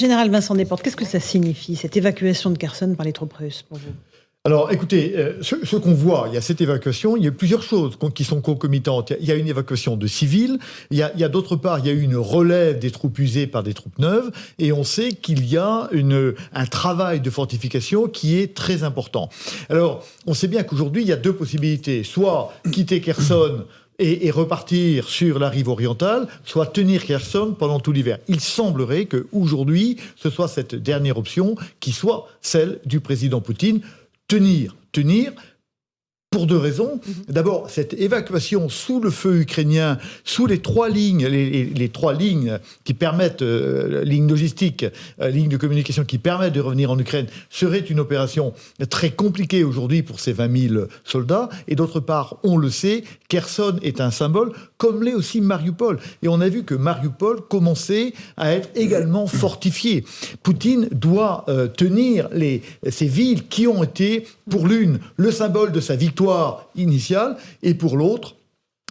Général Vincent Desportes, qu'est-ce que ça signifie, cette évacuation de Kherson par les troupes russes, pour vous? Alors, écoutez, ce qu'on voit, il y a cette évacuation, il y a plusieurs choses qui sont concomitantes. Il y a une évacuation de civils, il y a d'autre part, il y a eu une relève des troupes usées par des troupes neuves, et on sait qu'il y a un travail de fortification qui est très important. Alors, on sait bien qu'aujourd'hui, il y a deux possibilités. Soit quitter Kherson et repartir sur la rive orientale, soit tenir Kherson pendant tout l'hiver. Il semblerait qu'aujourd'hui, ce soit cette dernière option qui soit celle du président Poutine. Tenir pour deux raisons. D'abord, cette évacuation sous le feu ukrainien, sous les trois lignes, les trois lignes qui permettent, lignes logistiques, lignes de communication qui permettent de revenir en Ukraine, serait une opération très compliquée aujourd'hui pour ces 20 000 soldats. Et d'autre part, on le sait, Kherson est un symbole, comme l'est aussi Mariupol. Et on a vu que Mariupol commençait à être également fortifié. Poutine doit tenir ces villes qui ont été, pour l'une, le symbole de sa victoire initiale, et pour l'autre,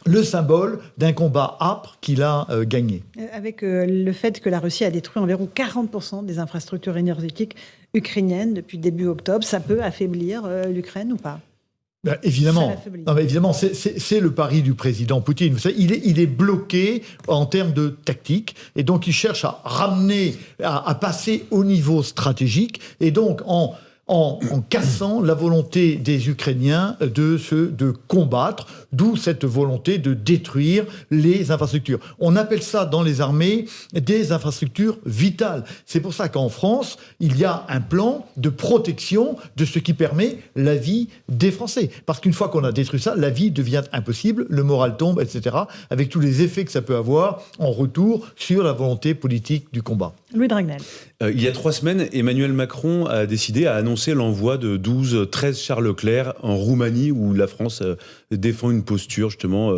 le symbole d'un combat âpre qu'il a gagné. Avec le fait que la Russie a détruit environ 40% des infrastructures énergétiques ukrainiennes depuis début octobre, ça peut affaiblir l'Ukraine ou pas? Ben, évidemment, c'est le pari du président Poutine. Vous savez, il est bloqué en termes de tactique, et donc il cherche à ramener, à passer au niveau stratégique, et donc en cassant la volonté des Ukrainiens de combattre, d'où cette volonté de détruire les infrastructures. On appelle ça dans les armées des infrastructures vitales. C'est pour ça qu'en France, il y a un plan de protection de ce qui permet la vie des Français. Parce qu'une fois qu'on a détruit ça, la vie devient impossible, le moral tombe, etc., avec tous les effets que ça peut avoir en retour sur la volonté politique du combat. Louis Dragnel. Il y a 3 semaines, Emmanuel Macron a annoncé l'envoi de 12-13 chars Leclerc en Roumanie, où la France défend une posture justement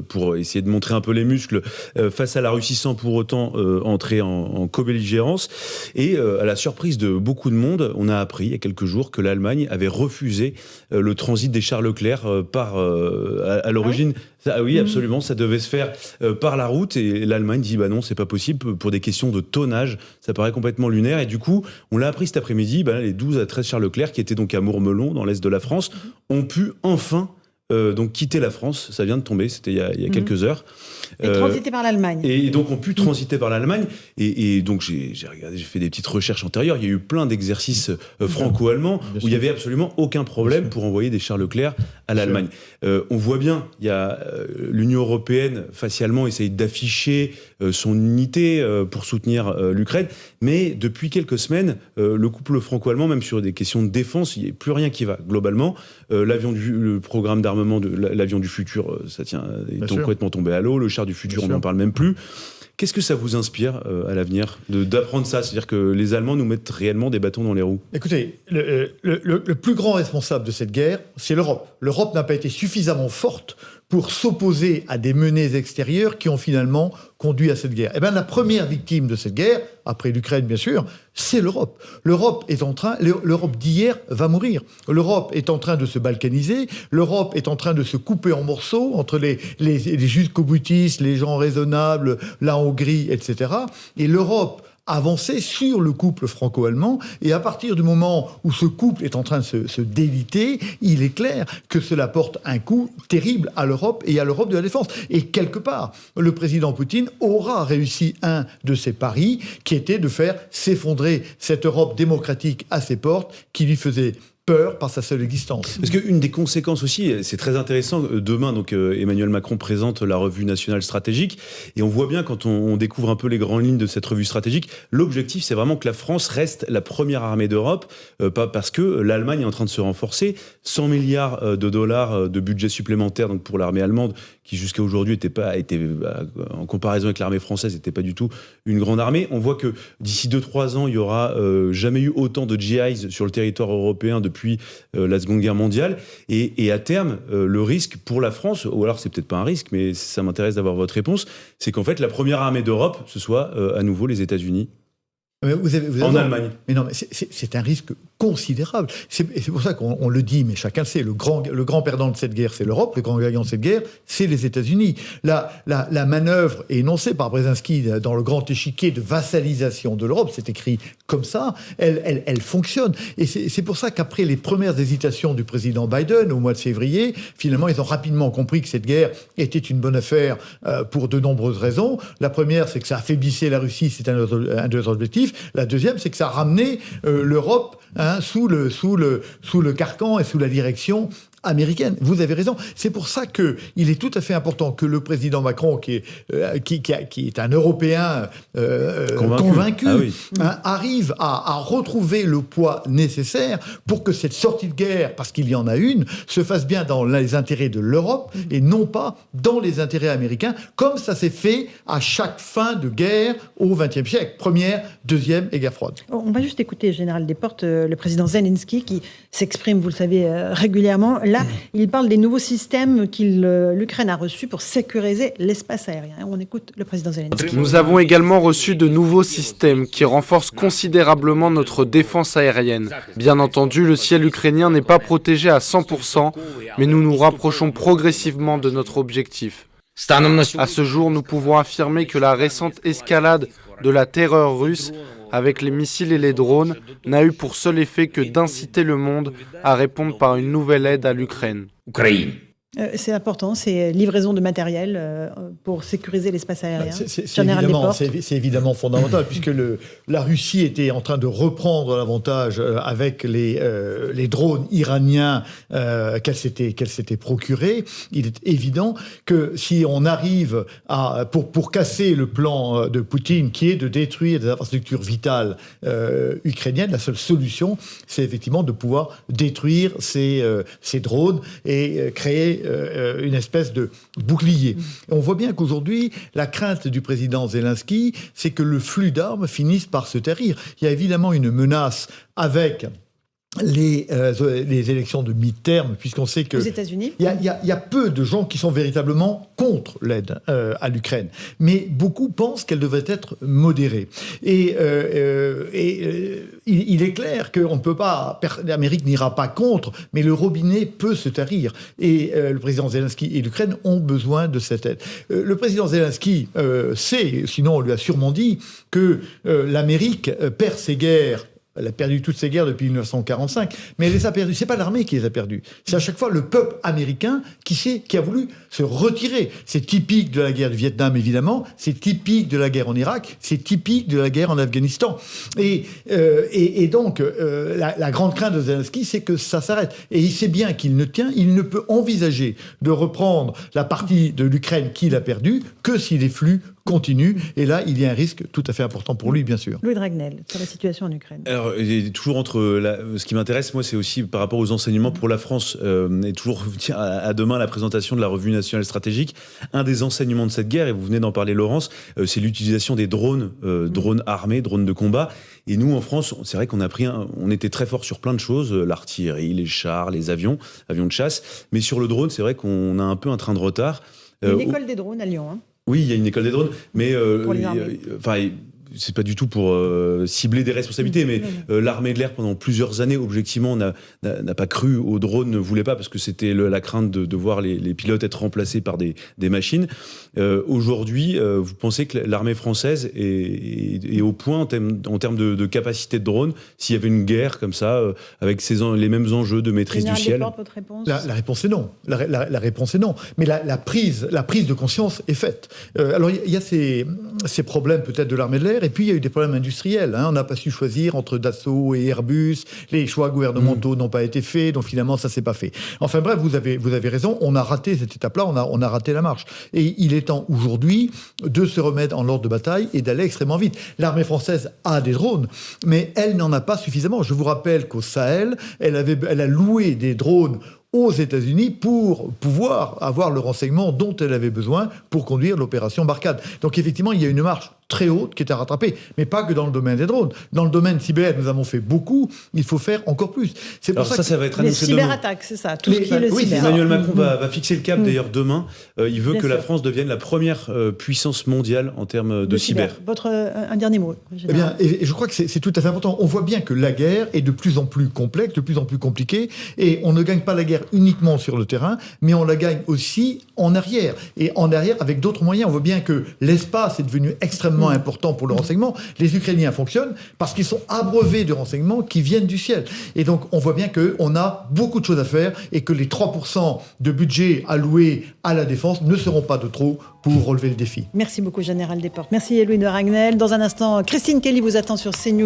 pour essayer de montrer un peu les muscles face à la Russie sans pour autant entrer en co-belligérance. Et à la surprise de beaucoup de monde, on a appris il y a quelques jours que l'Allemagne avait refusé le transit des chars Leclerc à l'origine. Ah oui, absolument, ça devait se faire par la route, et l'Allemagne dit bah non, c'est pas possible pour des questions de tonnage, ça paraît complètement lunaire. Et du coup, on l'a appris cet après-midi, les 12 à 13 chars Leclerc qui étaient donc à Mourmelon dans l'est de la France ont pu enfin donc quitter la France. Ça vient de tomber, c'était il y a quelques heures. Et transiter par l'Allemagne. Et donc on pu transiter par l'Allemagne. Et donc j'ai regardé, j'ai fait des petites recherches antérieures. Il y a eu plein d'exercices franco-allemands où il y avait absolument aucun problème pour envoyer des chars Leclerc à l'Allemagne. On voit bien, il y a l'Union européenne facialement essaye d'afficher son unité pour soutenir l'Ukraine, mais depuis quelques semaines, le couple franco-allemand, même sur des questions de défense, il n'y a plus rien qui va globalement. Le programme d'armement de l'avion du futur, ça est donc complètement tombé à l'eau. Le char du futur, on n'en parle même plus. Qu'est-ce que ça vous inspire à l'avenir d'apprendre ça? C'est-à-dire que les Allemands nous mettent réellement des bâtons dans les roues. Écoutez, le plus grand responsable de cette guerre, c'est l'Europe. L'Europe n'a pas été suffisamment forte pour s'opposer à des menées extérieures qui ont finalement conduit à cette guerre. Eh bien, la première victime de cette guerre, après l'Ukraine bien sûr, c'est l'Europe. L'Europe d'hier va mourir. L'Europe est en train de se balkaniser. L'Europe est en train de se couper en morceaux entre les jusqu'au-boutistes, les gens raisonnables, la Hongrie, etc. Et l'Europe avancer sur le couple franco-allemand, et à partir du moment où ce couple est en train de se déliter, il est clair que cela porte un coup terrible à l'Europe et à l'Europe de la défense. Et quelque part, le président Poutine aura réussi un de ses paris, qui était de faire s'effondrer cette Europe démocratique à ses portes, qui lui faisait peur par sa seule existence. Parce qu'une des conséquences aussi, c'est très intéressant, demain donc Emmanuel Macron présente la revue nationale stratégique, et on voit bien quand on découvre un peu les grandes lignes de cette revue stratégique, l'objectif c'est vraiment que la France reste la première armée d'Europe, parce que l'Allemagne est en train de se renforcer, 100 milliards de dollars de budget supplémentaire donc pour l'armée allemande, qui jusqu'à aujourd'hui était en comparaison avec l'armée française, n'était pas du tout une grande armée. On voit que d'ici 2-3 ans, il y aura jamais eu autant de GIs sur le territoire européen depuis la Seconde Guerre mondiale. Et à terme, le risque pour la France, ou alors c'est peut-être pas un risque, mais ça m'intéresse d'avoir votre réponse, c'est qu'en fait la première armée d'Europe, ce soit à nouveau les États-Unis. Vous avez en Allemagne. Mais non, mais c'est un risque considérable. Et c'est pour ça qu'on le dit, mais chacun le sait, le grand perdant de cette guerre, c'est l'Europe, le grand gagnant de cette guerre, c'est les États-Unis. La manœuvre est énoncée par Brzezinski dans le grand échiquier de vassalisation de l'Europe, c'est écrit comme ça, elle fonctionne. Et c'est pour ça qu'après les premières hésitations du président Biden au mois de février, finalement, ils ont rapidement compris que cette guerre était une bonne affaire pour de nombreuses raisons. La première, c'est que ça affaiblissait la Russie, c'est un de leurs objectifs. La deuxième, c'est que ça ramenait l'Europe sous le carcan et sous la direction américaine. Vous avez raison. C'est pour ça qu'il est tout à fait important que le président Macron, qui est un Européen convaincu, arrive à retrouver le poids nécessaire pour que cette sortie de guerre, parce qu'il y en a une, se fasse bien dans les intérêts de l'Europe et non pas dans les intérêts américains, comme ça s'est fait à chaque fin de guerre au XXe siècle. Première, deuxième et guerre froide. On va juste écouter, Général Desportes, le président Zelensky, qui s'exprime, vous le savez, régulièrement. Là, il parle des nouveaux systèmes l'Ukraine a reçus pour sécuriser l'espace aérien. On écoute le président Zelensky. Nous avons également reçu de nouveaux systèmes qui renforcent considérablement notre défense aérienne. Bien entendu, le ciel ukrainien n'est pas protégé à 100%, mais nous nous rapprochons progressivement de notre objectif. À ce jour, nous pouvons affirmer que la récente escalade de la terreur russe avec les missiles et les drones n'a eu pour seul effet que d'inciter le monde à répondre par une nouvelle aide à l'Ukraine. C'est important, c'est livraison de matériel pour sécuriser l'espace aérien. C'est évidemment fondamental, puisque la Russie était en train de reprendre l'avantage avec les drones iraniens qu'elle s'était procurés. Il est évident que si on arrive pour casser le plan de Poutine, qui est de détruire des infrastructures vitales ukrainiennes, la seule solution, c'est effectivement de pouvoir détruire ces drones et créer une espèce de bouclier. Et on voit bien qu'aujourd'hui, la crainte du président Zelensky, c'est que le flux d'armes finisse par se tarir. Il y a évidemment une menace avec les élections de mi-terme, puisqu'on sait que... Aux États-Unis. Il y a peu de gens qui sont véritablement contre l'aide à l'Ukraine. Mais beaucoup pensent qu'elle devrait être modérée. Et il est clair qu'on ne peut pas... L'Amérique n'ira pas contre, mais le robinet peut se tarir. Et le président Zelensky et l'Ukraine ont besoin de cette aide. Le président Zelensky sait, sinon on lui a sûrement dit, que l'Amérique perd ses guerres. Elle a perdu toutes ses guerres depuis 1945, mais elle les a perdues. C'est pas l'armée qui les a perdues. C'est à chaque fois le peuple américain qui a voulu se retirer. C'est typique de la guerre du Vietnam, évidemment. C'est typique de la guerre en Irak. C'est typique de la guerre en Afghanistan. Et donc, la grande crainte de Zelensky, c'est que ça s'arrête. Et il sait bien qu'il ne peut envisager de reprendre la partie de l'Ukraine qu'il a perdue que si les flux continue, et là, il y a un risque tout à fait important pour lui, bien sûr. Louis Dragnel, sur la situation en Ukraine. Alors, toujours ce qui m'intéresse, moi, c'est aussi par rapport aux enseignements pour la France, et toujours à demain la présentation de la revue nationale stratégique. Un des enseignements de cette guerre, et vous venez d'en parler, Laurence, c'est l'utilisation des drones, drones armés, drones de combat. Et nous, en France, c'est vrai qu'on on était très fort sur plein de choses, l'artillerie, les chars, les avions de chasse. Mais sur le drone, c'est vrai qu'on a un peu un train de retard. Il y a une école des drones à Lyon, hein. Oui, il y a une école des drones, mais enfin, c'est pas du tout pour cibler des responsabilités, mais l'armée de l'air, pendant plusieurs années, objectivement, n'a pas cru aux drones, ne voulait pas, parce que c'était la crainte de voir les pilotes être remplacés par des machines. Aujourd'hui, vous pensez que l'armée française est au point en termes de capacité de drone, s'il y avait une guerre comme ça, avec les mêmes enjeux de maîtrise du ciel? Votre réponse? La réponse est non. La réponse est non. Mais la prise de conscience est faite. Alors, il y a ces problèmes peut-être de l'armée de l'air, et puis il y a eu des problèmes industriels. On n'a pas su choisir entre Dassault et Airbus. Les choix gouvernementaux n'ont pas été faits, donc finalement, ça ne s'est pas fait. Enfin bref, vous avez raison, on a raté cette étape-là, on a raté la marche. Et il est temps aujourd'hui de se remettre en ordre de bataille et d'aller extrêmement vite. L'armée française a des drones, mais elle n'en a pas suffisamment. Je vous rappelle qu'au Sahel, elle a loué des drones aux États-Unis pour pouvoir avoir le renseignement dont elle avait besoin pour conduire l'opération Barkhane. Donc effectivement, il y a une marche très haute qui est à rattraper. Mais pas que dans le domaine des drones. Dans le domaine cyber, nous avons fait beaucoup. Il faut faire encore plus. C'est pour Alors ça va être les annoncé demain. cyberattaques, c'est ça, tout ce qui est le cyber. Emmanuel Macron va fixer le cap d'ailleurs demain. Il veut Bien que la sûr. France devienne la première puissance mondiale en termes de cyber. Un dernier mot. Eh bien, et je crois que c'est tout à fait important. On voit bien que la guerre est de plus en plus complexe, de plus en plus compliquée, et on ne gagne pas la guerre uniquement sur le terrain, mais on la gagne aussi en arrière. Et en arrière, avec d'autres moyens, on voit bien que l'espace est devenu extrêmement important pour le renseignement. Les Ukrainiens fonctionnent parce qu'ils sont abreuvés de renseignements qui viennent du ciel. Et donc, on voit bien qu'on a beaucoup de choses à faire et que les 3% de budget alloués à la défense ne seront pas de trop pour relever le défi. Merci beaucoup, Général Desportes. Merci, Louis de Ragnel. Dans un instant, Christine Kelly vous attend sur CNews.